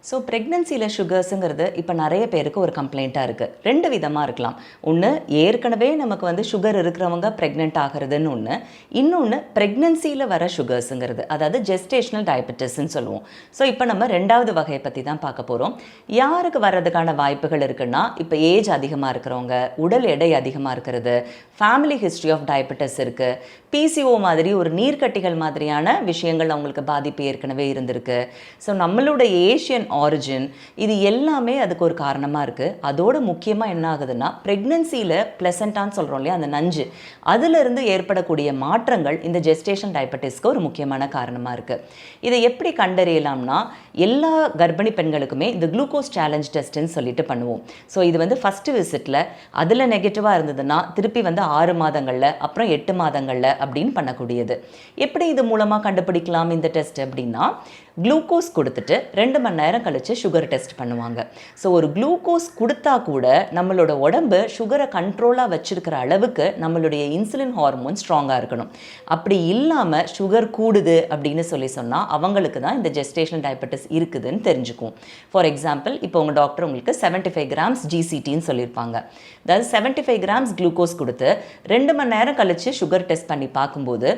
So ப்ரெக்னென்சியில் சுகர்ஸுங்கிறது இப்போ நிறைய பேருக்கு ஒரு கம்ப்ளைண்ட்டாக இருக்குது. ரெண்டு விதமாக இருக்கலாம். ஒன்று, ஏற்கனவே நமக்கு சுகர் இருக்கிறவங்க ப்ரெக்னென்ட் ஆகிறதுன்னு ஒன்று. இன்னொன்று, ப்ரெக்னென்சியில் வர சுகர்ஸுங்கிறது, அதாவது ஜெஸ்டேஷனல் டயபெட்டிஸ்ன்னு சொல்லுவோம். ஸோ இப்போ நம்ம ரெண்டாவது வகையை பற்றி தான் பார்க்க போகிறோம். யாருக்கு வர்றதுக்கான வாய்ப்புகள் இருக்குன்னா, இப்போ ஏஜ் அதிகமாக இருக்கிறவங்க, உடல் எடை அதிகமாக இருக்கிறது, ஃபேமிலி ஹிஸ்ட்ரி ஆஃப் டயபெட்டிஸ் இருக்குது, பிசிஓ மாதிரி ஒரு நீர்க்கட்டிகள் மாதிரியான விஷயங்கள் அவங்களுக்கு பாதிப்பு ஏற்கனவே இருந்திருக்கு. ஸோ நம்மளுடைய ஏஷியன் ஆரிஜின் இது எல்லாமே அதுக்கு ஒரு காரணமாக இருக்குது. அதோட முக்கியமாக என்ன ஆகுதுன்னா, ப்ரெக்னென்சியில் ப்ளசண்டான்னு சொல்கிறோம் இல்லையா, அந்த நஞ்சு, அதிலிருந்து ஏற்படக்கூடிய மாற்றங்கள் இந்த ஜெஸ்டேஷன் டயபெட்டிஸ்க்கு ஒரு முக்கியமான காரணமாக இருக்குது. இதை எப்படி கண்டறியலாம்னா, எல்லா கர்ப்பிணி பெண்களுக்குமே இந்த குளுக்கோஸ் சேலஞ்ச் டெஸ்ட்டுன்னு சொல்லிட்டு பண்ணுவோம். ஸோ இது ஃபஸ்ட்டு விசிட்டில் அதில் நெகட்டிவாக இருந்ததுன்னா திருப்பி 6 மாதங்களில், அப்புறம் 8 மாதங்களில் அப்படின்னு பண்ணக்கூடியது. எப்படி இது மூலமாக கண்டுபிடிக்கலாம் இந்த டெஸ்ட் அப்படின்னா, குளுக்கோஸ் கொடுத்துட்டு 2 மணி நேரம் கழித்து சுகர் டெஸ்ட் பண்ணுவாங்க. ஸோ ஒரு குளுக்கோஸ் கொடுத்தா கூட நம்மளோட உடம்பு சுகரை கண்ட்ரோலாக வச்சுருக்கிற அளவுக்கு நம்மளுடைய இன்சுலின் ஹார்மோன் ஸ்ட்ராங்காக இருக்கணும். அப்படி இல்லாமல் சுகர் கூடுது அப்படின்னு சொன்னால் அவங்களுக்கு தான் இந்த ஜெஸ்டேஷனல் டயபெட்டிஸ் இருக்குதுன்னு தெரிஞ்சுக்கும். ஃபார் எக்ஸாம்பிள், இப்போ உங்கள் டாக்டர் உங்களுக்கு 75 கிராம்ஸ் ஜிசிடின்னு சொல்லியிருப்பாங்க. அதாவது 75 கிராம்ஸ் குளுக்கோஸ் கொடுத்து 2 மணி நேரம் கழித்து சுகர் டெஸ்ட் பண்ணி பார்க்கும்போது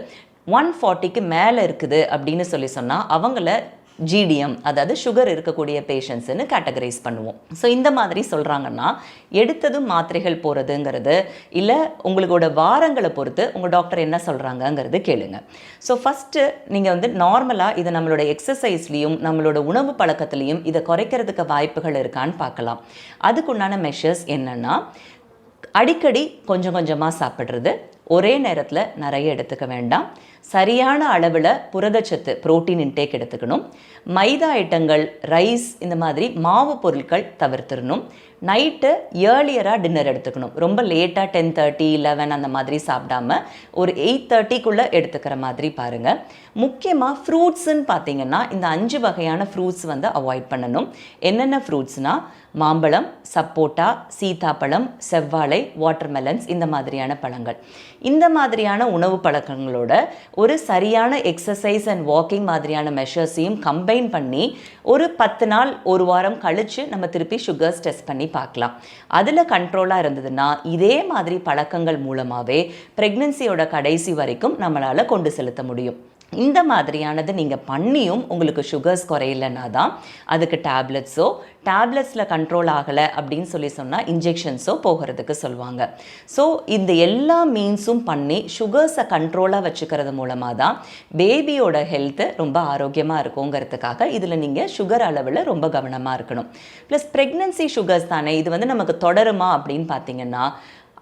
140க்கு மேலே இருக்குது அப்படின்னு சொன்னால் அவங்கள ஜிடிஎம், அதாவது சுகர் இருக்கக்கூடிய பேஷண்ட்ஸ்ன்னு கேட்டகரைஸ் பண்ணுவோம். ஸோ இந்த மாதிரி சொல்கிறாங்கன்னா, எடுத்ததும் மாத்திரைகள் போகிறதுங்கிறது இல்லை, உங்களோட வாரங்களை பொறுத்து உங்கள் டாக்டர் என்ன சொல்கிறாங்கங்கிறது கேளுங்க. ஸோ ஃபஸ்ட்டு நீங்கள் நார்மலாக இதை நம்மளோட எக்ஸசைஸ்லேயும் நம்மளோட உணவு பழக்கத்துலேயும் இதை குறைக்கிறதுக்கு வாய்ப்புகள் இருக்கான்னு பார்க்கலாம். அதுக்குண்டான மெஷர்ஸ் என்னென்னா, அடிக்கடி கொஞ்சம் கொஞ்சமாக சாப்பிட்றது, ஒரே நேரத்தில் நிறைய எடுத்துக்க வேண்டாம், சரியான அளவில் புரதச்சத்து புரோட்டீன் இன்டேக் எடுத்துக்கணும், மைதா ஐட்டங்கள், ரைஸ், இந்த மாதிரி மாவு பொருட்கள் தவிர்த்துடணும், நைட்டு ஏர்லியராக டின்னர் எடுத்துக்கணும். ரொம்ப லேட்டாக 10:30, 11 அந்த மாதிரி சாப்பிடாம ஒரு 8:30க்குள்ளே எடுத்துக்கிற மாதிரி பாருங்கள். முக்கியமாக ஃப்ரூட்ஸுன்னு பார்த்தீங்கன்னா, இந்த 5 வகையான ஃப்ரூட்ஸ் அவாய்ட் பண்ணணும். என்னென்ன ஃப்ரூட்ஸ்னால், மாம்பழம், சப்போட்டா, சீத்தாப்பழம், செவ்வாழை, வாட்டர்மெலன்ஸ், இந்த மாதிரியான பழங்கள். இந்த மாதிரியான உணவு பழக்கங்களோட ஒரு சரியான எக்ஸசைஸ் அண்ட் வாக்கிங் மாதிரியான மெஷர்ஸையும் கம்பைன் பண்ணி ஒரு 10 நாள், ஒரு வாரம் கழித்து நம்ம திருப்பி சுகர்ஸ் டெஸ்ட் பண்ணி பார்க்கலாம். அதில் கண்ட்ரோலாக இருந்ததுன்னா இதே மாதிரி பழக்கங்கள் மூலமாகவே ப்ரெக்னென்சியோட கடைசி வரைக்கும் நம்மளால் கொண்டு செலுத்த முடியும். இந்த மாதிரியானது நீங்கள் பண்ணியும் உங்களுக்கு சுகர்ஸ் குறையிலன்னா தான் அதுக்கு டேப்லெட்ஸில் கண்ட்ரோல் ஆகலை அப்படின்னு சொன்னால் இன்ஜெக்ஷன்ஸோ போகிறதுக்கு சொல்லுவாங்க. ஸோ இந்த எல்லா மீன்ஸும் பண்ணி சுகர்ஸை கண்ட்ரோலாக வச்சுக்கிறது மூலமாக தான் பேபியோட ஹெல்த்து ரொம்ப ஆரோக்கியமாக இருக்குங்கிறதுக்காக இதில் நீங்கள் சுகர் அளவில் ரொம்ப கவனமாக இருக்கணும். ப்ளஸ் ப்ரெக்னென்சி சுகர்ஸ் தானே, இது நமக்கு தொடருமா அப்படின்னு பார்த்தீங்கன்னா,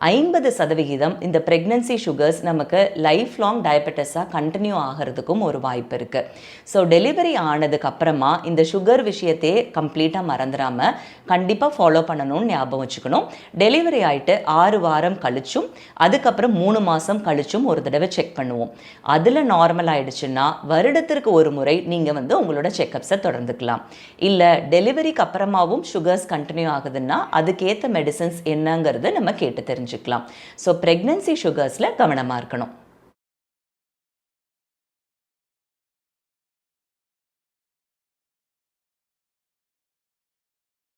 50% இந்த ப்ரெக்னென்சி சுகர்ஸ் நமக்கு லைஃப் லாங் டயபெட்டிஸாக கண்டினியூ ஆகிறதுக்கும் ஒரு வாய்ப்பு இருக்குது. ஸோ டெலிவரி ஆனதுக்கு அப்புறமா இந்த சுகர் விஷயத்தையே கம்ப்ளீட்டாக மறந்துடாமல் கண்டிப்பாக ஃபாலோ பண்ணணும்னு ஞாபகம் வச்சுக்கணும். டெலிவரி ஆகிட்டு 6 வாரம் கழிச்சும் அதுக்கப்புறம் 3 மாதம் கழிச்சும் ஒரு தடவை செக் பண்ணுவோம். அதில் நார்மல் ஆகிடுச்சுன்னா வருடத்திற்கு ஒரு முறை நீங்கள் உங்களோட செக்கப்ஸை தொடர்ந்துக்கலாம். இல்லை டெலிவரிக்கு அப்புறமாவும் சுகர்ஸ் கண்டினியூ ஆகுதுன்னா அதுக்கேற்ற மெடிசன்ஸ் என்னங்கிறது நம்ம கேட்டு தெரிஞ்சுக்கலாம். ஸோ ப்ரெக்னென்சி சுகர்ஸில் கவனமாக இருக்கணும்.